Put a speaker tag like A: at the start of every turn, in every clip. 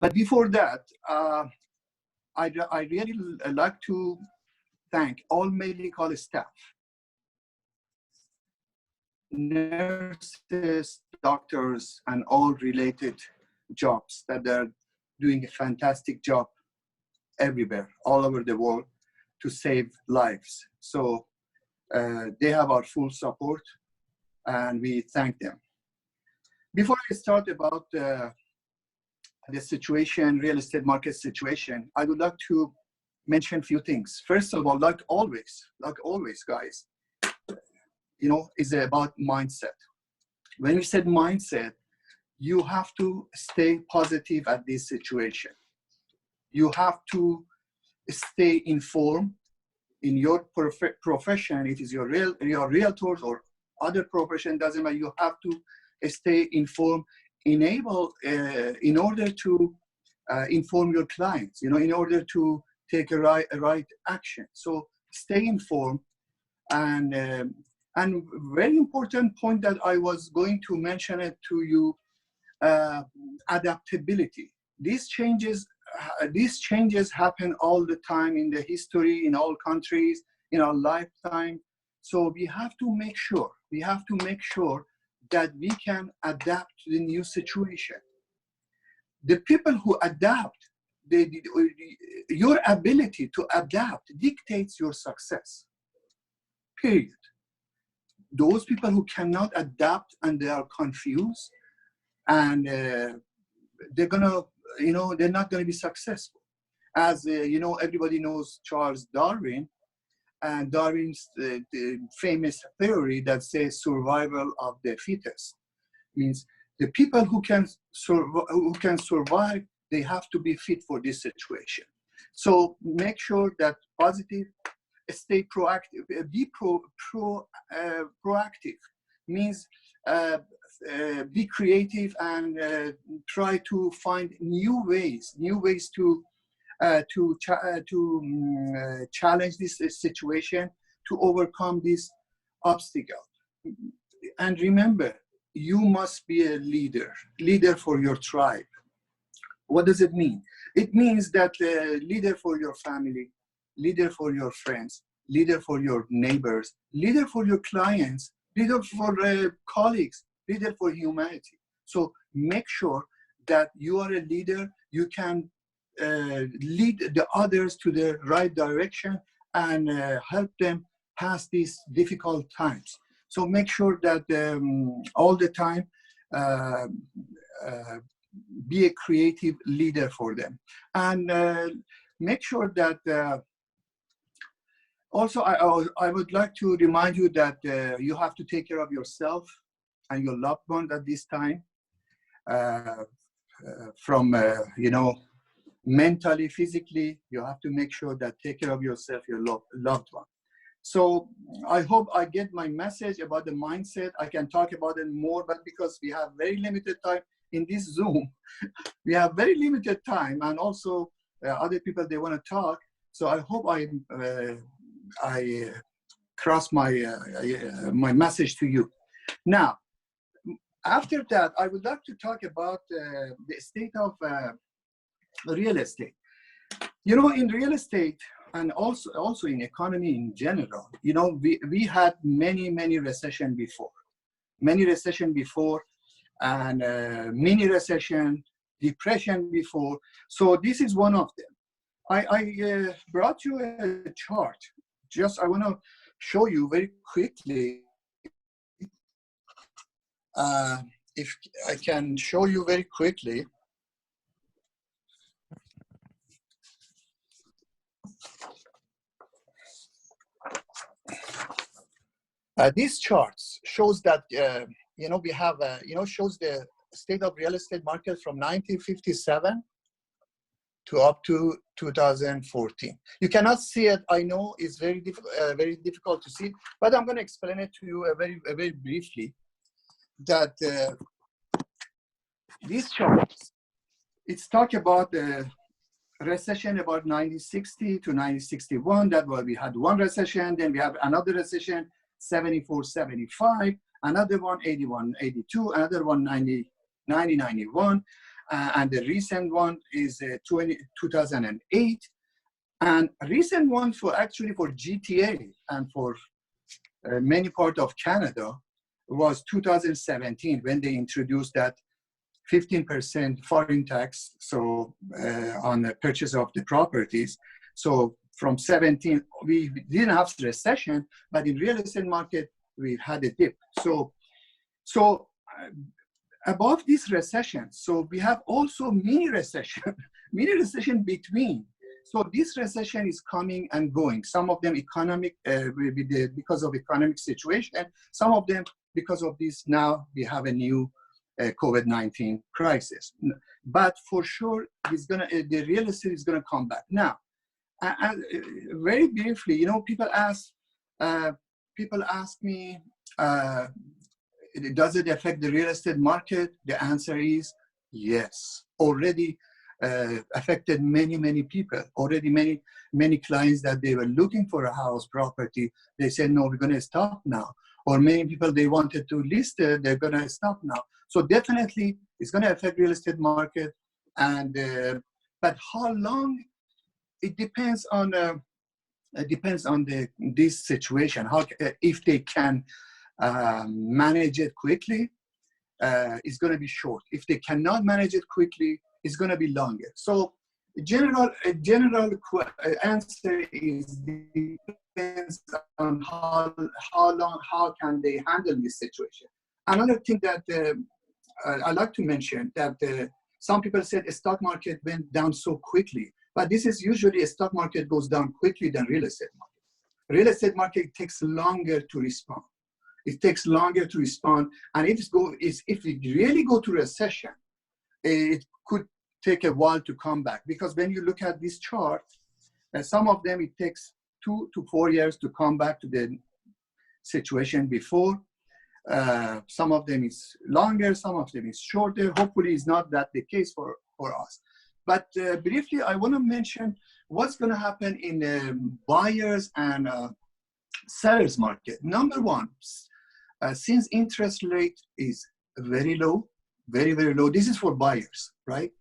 A: But before that, I really like to thank all medical staff, nurses, doctors, and all related jobs that are doing a fantastic job everywhere, all over the world, to save lives. So they have our full support, and we thank them. Before I start about the situation, real estate market situation, I would like to mention a few things. First of all, like always, guys, you know, is about mindset. When we said mindset, you have to stay positive at this situation. You have to stay informed in your profession. It is your realtors or other profession, doesn't matter. You have to stay informed, in order to inform your clients, you know, in order to take a right action. So stay informed. And very important point that I was going to mention it to you, adaptability. These changes happen all the time in the history, in all countries, in our lifetime. So we have to make sure that we can adapt to the new situation. The people who adapt, your ability to adapt dictates your success, period. Those people who cannot adapt and they are confused, and they're gonna, you know, they're not gonna be successful. As you know, everybody knows Charles Darwin, and Darwin's the famous theory that says survival of the fittest. Means the people who can survive, they have to be fit for this situation. So make sure that positive, stay proactive, be proactive. Means be creative and try to find new ways to challenge this situation, to overcome this obstacle. And remember, you must be a leader for your tribe. What does it mean? It means that leader for your family, leader for your friends, leader for your neighbors, leader for your clients, leader for colleagues, leader for humanity. So make sure that you are a leader. You can lead the others to the right direction and help them pass these difficult times. So make sure that all the time be a creative leader for them. And make sure that also I would like to remind you that you have to take care of yourself and your loved ones at this time, from you know, mentally, physically. You have to make sure that take care of yourself, your loved one. So I hope I get my message about the mindset. I can talk about it more, but because we have very limited time in this Zoom, we have very limited time, and also other people, they want to talk. So I hope I cross my message to you. Now, after that, I would like to talk about the state of real estate. You know, in real estate, and also in economy in general, you know, we had many recession before, and mini recession, depression before. So this is one of them. I brought you a chart. Just I want to show you very quickly. If I can show you very quickly. These charts shows that, you know, we have, you know, shows the state of real estate market from 1957 to up to 2014. You cannot see it. I know it's very difficult to see, but I'm going to explain it to you very briefly. That these charts, it's talk about the recession about 1960 to 1961. That was, we had one recession, then we have another recession, 74, 75, another one, 81, 82, another one, 90, 91. and the recent one is 2008. And a recent one for actually for GTA and for many part of Canada was 2017 when they introduced that 15% foreign tax, so on the purchase of the properties. So from 17, we didn't have recession, but in real estate market, we had a dip. So above this recession, so we have also mini recession, mini recession between. So this recession is coming and going. Some of them economic, because of economic situation. Some of them because of this, now we have a new COVID-19 crisis. But for sure, the real estate is gonna come back. Now, very briefly, you know, people ask me, does it affect the real estate market? The answer is yes. Already affected many people. Already many clients that they were looking for a house property, they said, no, we're gonna stop now. Or many people, they wanted to list it, they're gonna stop now. So definitely it's gonna affect real estate market. And but how long? It depends on this situation. How if they can manage it quickly, it's going to be short. If they cannot manage it quickly, it's going to be longer. So a general answer is depends on how can they handle this situation. Another thing that I like to mention that some people said the stock market went down so quickly, but this is usually a stock market goes down quickly than real estate market. Real estate market takes longer to respond. It takes longer to respond, and if we really go to recession, it could take a while to come back. Because when you look at this chart, some of them it takes 2 to 4 years to come back to the situation before. Some of them is longer, some of them is shorter. Hopefully, it's not that the case for us. But briefly, I want to mention what's going to happen in the buyers and sellers market. Number one, since interest rate is very low, very low, this is for buyers, right?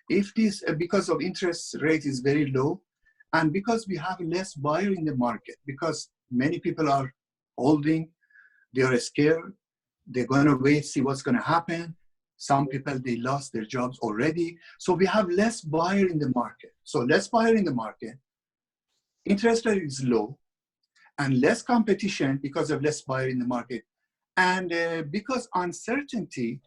A: If this, because of interest rate is very low, and because we have less buyer in the market, because many people are holding, they are scared, they're going to wait, see what's going to happen. Some people, they lost their jobs already. So we have less buyer in the market. So less buyer in the market, interest rate is low, and less competition because of less buyer in the market. And because uncertainty,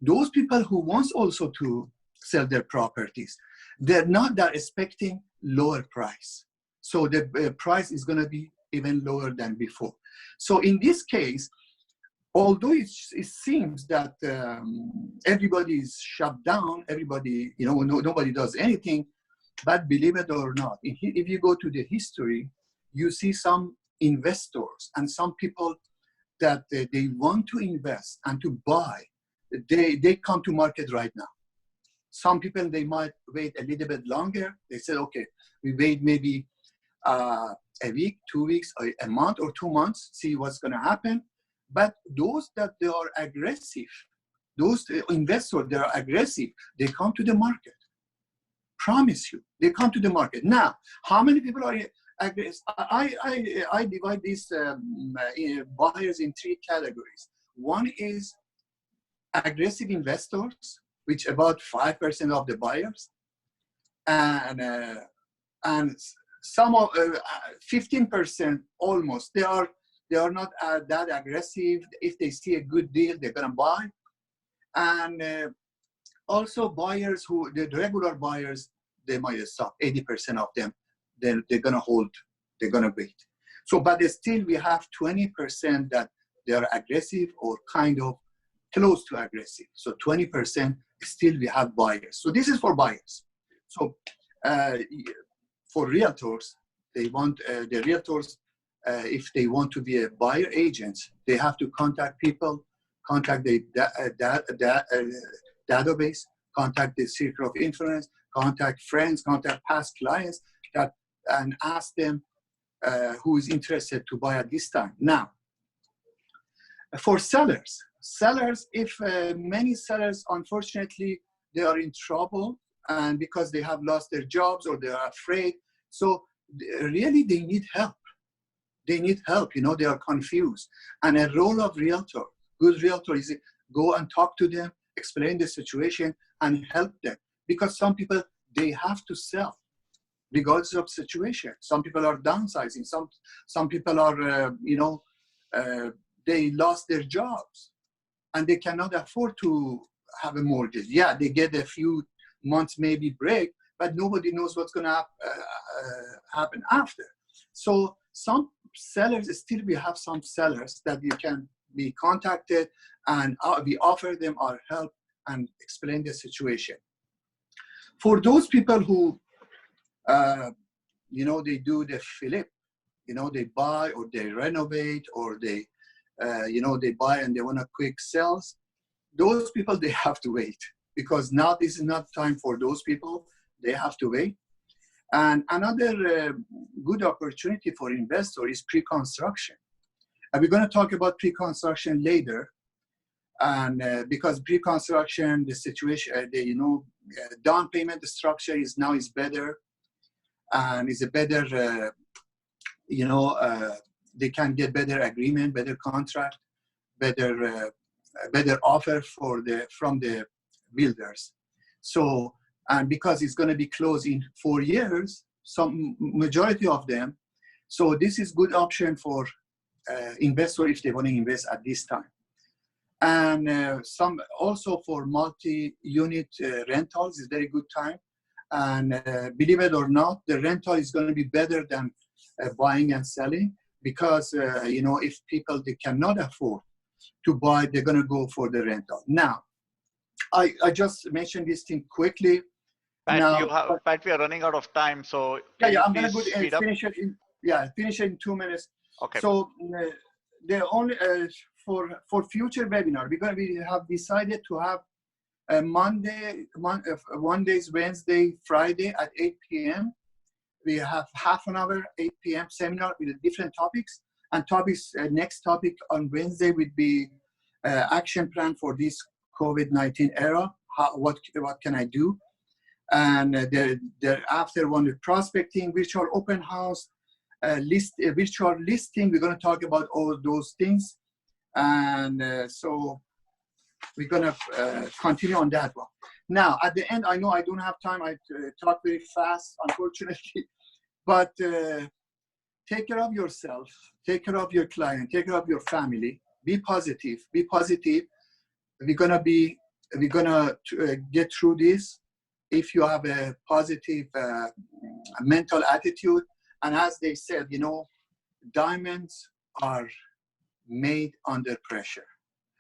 A: those people who want also to sell their properties, they're expecting lower price. So the price is going to be even lower than before. So in this case, although it seems that everybody is shut down, everybody, you know, nobody does anything, but believe it or not, if you go to the history, you see some investors and some people that they want to invest and to buy, they come to market right now. Some people, they might wait a little bit longer. They said, okay, we wait maybe a week, 2 weeks, a month or 2 months, see what's going to happen. But those that they are aggressive, those investors, they are aggressive, they come to the market. Promise you, they come to the market. Now, how many people are aggressive? I divide these buyers in 3 categories. One is aggressive investors, which about 5% of the buyers, and some of 15% almost. They are not that aggressive. If they see a good deal, they're gonna buy. And also buyers the regular buyers, they might stop. 80% of them, they're gonna hold, they're gonna wait. So, but still we have 20% that they are aggressive or kind of close to aggressive. So 20% still we have buyers. So this is for buyers. So for realtors, they want the realtors, if they want to be a buyer agent, they have to contact people, contact the database, contact the circle of influence, contact friends, contact past clients, and ask them who is interested to buy at this time. Now, for sellers, if many sellers, unfortunately, they are in trouble, and because they have lost their jobs or they are afraid. So really they need help. They need help, they are confused. And a role of realtor, good realtor, is go and talk to them, explain the situation and help them. Because some people, they have to sell regardless of situation. Some people are downsizing. Some people are, they lost their jobs and they cannot afford to have a mortgage. Yeah, they get a few months maybe break, but nobody knows what's going to happen after. So some sellers, still we have some sellers that you can be contacted, and we offer them our help and explain the situation. For those people who, they do the flip, they buy or they renovate or they, they buy and they want a quick sales. Those people, they have to wait, because now this is not time for those people. They have to wait. And another good opportunity for investor is pre-construction. And we're going to talk about pre-construction later. And because pre-construction, the situation, down payment structure is better, and is a better, they can get better agreement, better contract, better offer from the builders. So, and because it's going to be closed in 4 years, some majority of them. So this is good option for investor if they want to invest at this time. And some also for multi-unit rentals is very good time. And believe it or not, the rental is going to be better than buying and selling, because if people, they cannot afford to buy, they're going to go for the rental. Now, I just mentioned this thing quickly.
B: Pat,
A: now,
B: Pat, we are running out of time, so
A: I'm going to finish it in 2 minutes.
B: Okay.
A: So the only for future webinar, we have decided to have a Mondays, Wednesday, Friday at 8 p.m. We have half an hour, 8 p.m. seminar with different topics. And next topic on Wednesday would be action plan for this COVID-19 era. What can I do? And thereafter one with prospecting, virtual open house, virtual listing. We're going to talk about all those things. And so we're going to continue on that one. Now, at the end, I know I don't have time. I talk very fast, unfortunately. But take care of yourself. Take care of your client. Take care of your family. Be positive. Be positive. We're gonna get through this if you have a positive mental attitude. And as they said, diamonds are made under pressure.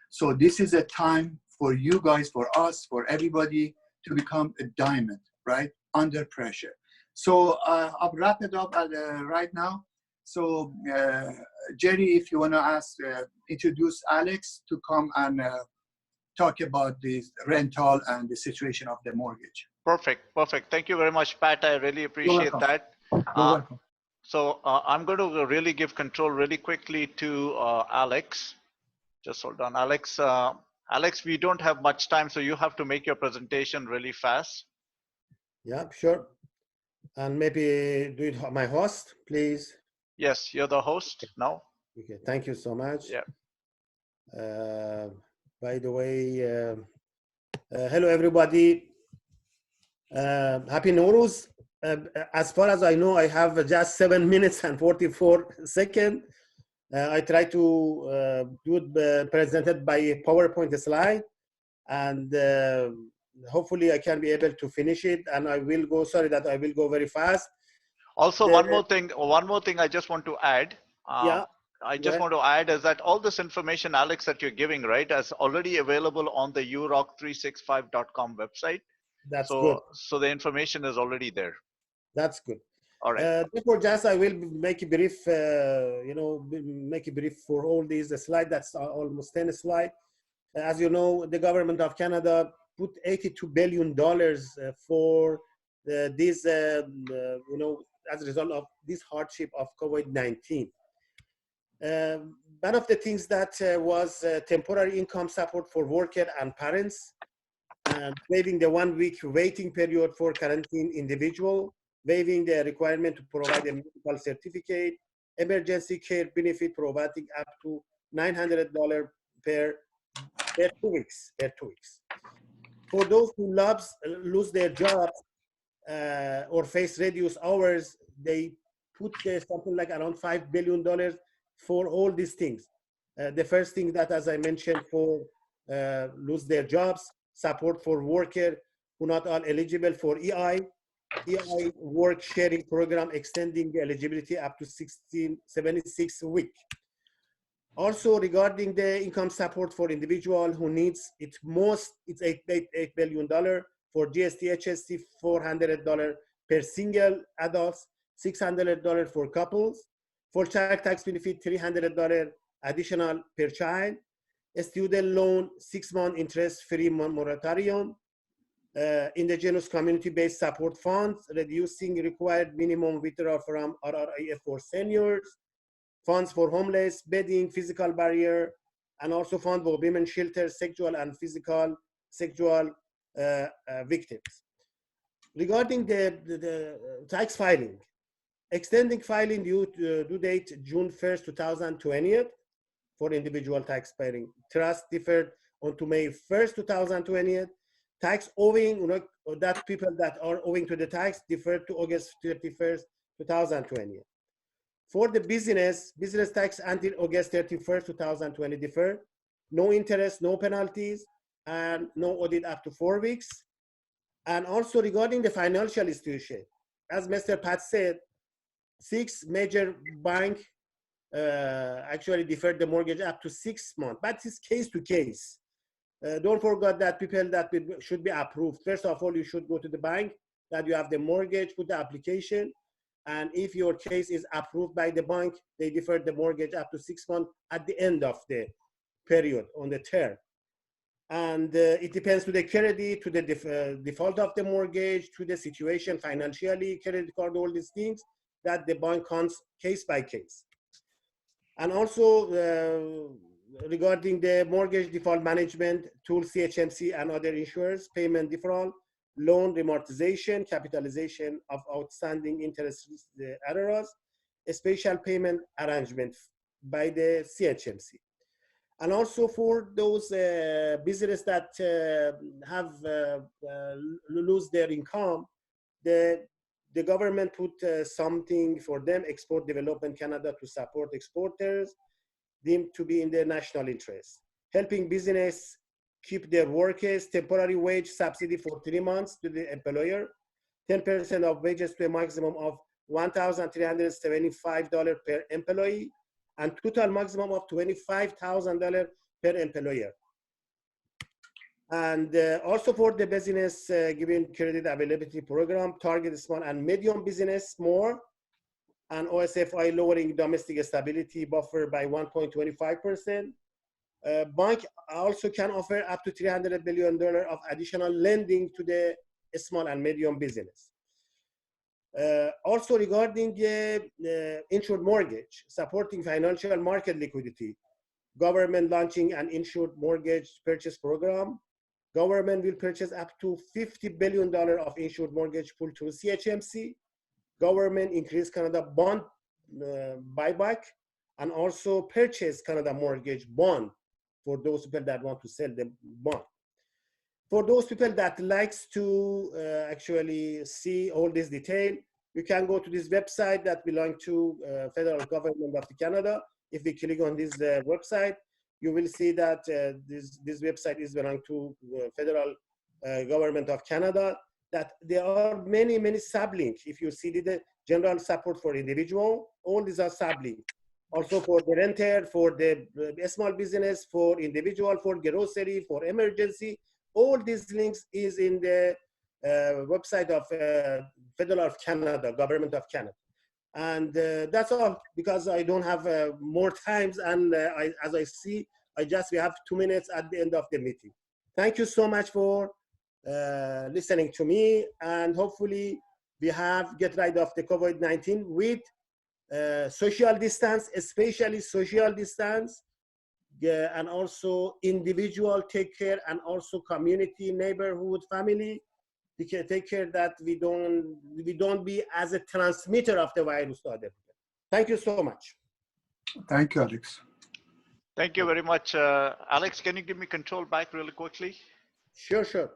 A: So this is a time for you guys, for us, for everybody to become a diamond, right? Under pressure. So I'll wrap it up right now. So Jerry, if you want to introduce Alex to come and talk about the rental and the situation of the mortgage.
B: Perfect. Thank you very much, Pat. I really appreciate that.
A: You're welcome.
B: So I'm going to really give control really quickly to Alex. Just hold on, Alex. Alex, we don't have much time, so you have to make your presentation really fast.
C: Yeah, sure. And maybe do it my host, please.
B: Yes, you're the host now.
C: Okay, thank you so much.
B: Yeah.
C: By the way, hello everybody. Happy Nowruz. As far as I know, I have just 7 minutes and 44 seconds. I try to do it presented by a PowerPoint slide, and hopefully I can be able to finish it. And I will go. Sorry that I will go very fast.
B: Also, one more thing I just want to add.
C: Yeah.
B: I just want to add is that all this information, Alex, that you're giving, right, is already available on the urock365.com website.
C: That's good.
B: So the information is already there.
C: That's good.
B: All right.
C: Therefore, just I will make a brief, make a brief for all these slides. That's almost 10 slides. As you know, the government of Canada put $82 billion for this, as a result of this hardship of COVID-19. One of the things that was temporary income support for workers and parents. waiving the 1 week waiting period for quarantine individual, waiving the requirement to provide a medical certificate, emergency care benefit providing up to $900 per 2 weeks. For those who lose their jobs or face reduced hours, they put something like around $5 billion for all these things. The first thing that, as I mentioned, for lose their jobs, support for workers who not are eligible for EI work sharing program, extending the eligibility up to 76 weeks. Also, regarding the income support for individual who needs it most, it's $8 billion for GST, HST, $400 per single adults, $600 for couples. For child tax benefit, $300 additional per child. A student loan, 6-month interest-free moratorium. Indigenous community-based support funds, reducing required minimum withdrawal from RRIF for seniors. Funds for homeless, bedding, physical barrier, and also fund for women shelters, sexual and physical sexual victims. Regarding the tax filing, extending filing due date June 1st, 2020 for individual taxpaying. Trust deferred onto May 1st, 2020. Tax owing, that people that are owing to the tax deferred to August 31st, 2020. For the business tax until August 31st, 2020 deferred. No interest, no penalties, and no audit up to 4 weeks. And also regarding the financial institution, as Mr. Pat said, 6 major banks actually deferred the mortgage up to 6 months, but it's case to case. Don't forget that people that should be approved. First of all, you should go to the bank that you have the mortgage, put the application, and if your case is approved by the bank, they defer the mortgage up to 6 months at the end of the period on the term. And it depends to the credit, to the default of the mortgage, to the situation financially, credit card, all these things that the bank counts case by case. And also regarding the mortgage default management tool, CHMC and other insurers, payment deferral, loan amortization, capitalization of outstanding interest errors, a special payment arrangement by the CHMC. And also for those business that have lose their income, the government put something for them, Export Development Canada, to support exporters deemed to be in their national interest, helping business keep their workers, temporary wage subsidy for 3 months to the employer, 10% of wages to a maximum of $1,375 per employee, and total maximum of $25,000 per employer. And also for the business giving credit availability program, target small and medium business more, and OSFI lowering domestic stability buffer by 1.25%. Bank also can offer up to $300 billion of additional lending to the small and medium business. Also regarding insured mortgage, supporting financial market liquidity, government launching an insured mortgage purchase program. Government will purchase up to $50 billion of insured mortgage pool through CHMC. Government increase Canada bond buyback, and also purchase Canada mortgage bond for those people that want to sell the bond. For those people that likes to actually see all this detail, you can go to this website that belongs to federal government of Canada. If we click on this website, you will see that this website is belong to federal government of Canada, that there are many sublinks. If you see the general support for individual, all these are sublinks. Also for the renter, for the small business, for individual, for grocery, for emergency, all these links is in the website of Federal of Canada, Government of Canada. And that's all, because I don't have more times, and as I see, we have 2 minutes at the end of the meeting. Thank you so much for listening to me, and hopefully we get rid of the COVID-19 with social distance, especially social distance, and also individual take care, and also community, neighborhood, family. We can take care that we don't be as a transmitter of the virus to other people. Thank you so much.
A: Thank you, Alex.
B: Thank you very much. Alex, can you give me control back really quickly?
C: Sure, sure.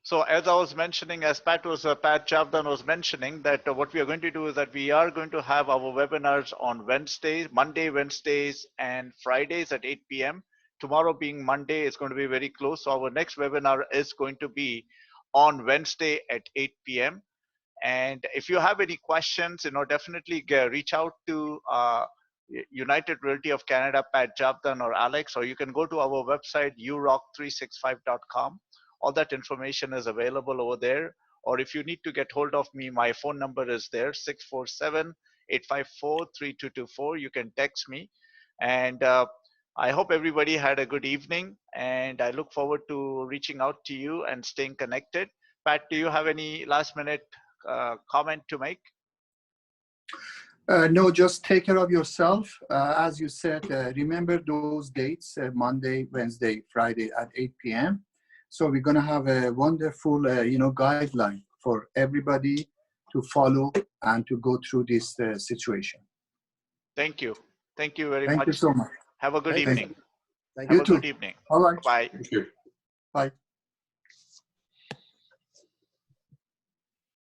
B: So as I was mentioning, as Pat Javdan was mentioning, that what we are going to do is that we are going to have our webinars on Wednesdays, Monday, Wednesdays, and Fridays at 8 p.m. Tomorrow being Monday is going to be very close. So our next webinar is going to be on Wednesday at 8 p.m. And if you have any questions, definitely reach out to United Realty of Canada, Pat Javdan or Alex, or you can go to our website, urock365.com. All that information is available over there. Or if you need to get hold of me, my phone number is there, 647-854-3224. You can text me. And I hope everybody had a good evening, and I look forward to reaching out to you and staying connected. Pat, do you have any last minute comment to make?
A: No, just take care of yourself. As you said, remember those dates, Monday, Wednesday, Friday at 8 p.m. So we're going to have a wonderful, guideline for everybody to follow and to go through this situation.
B: Thank you. Thank you very much.
A: Thank you so much.
B: Have a good evening.
C: Thank
A: You
B: Have a
A: too.
B: good evening.
A: All right.
B: Bye.
D: Thank you.
A: Bye.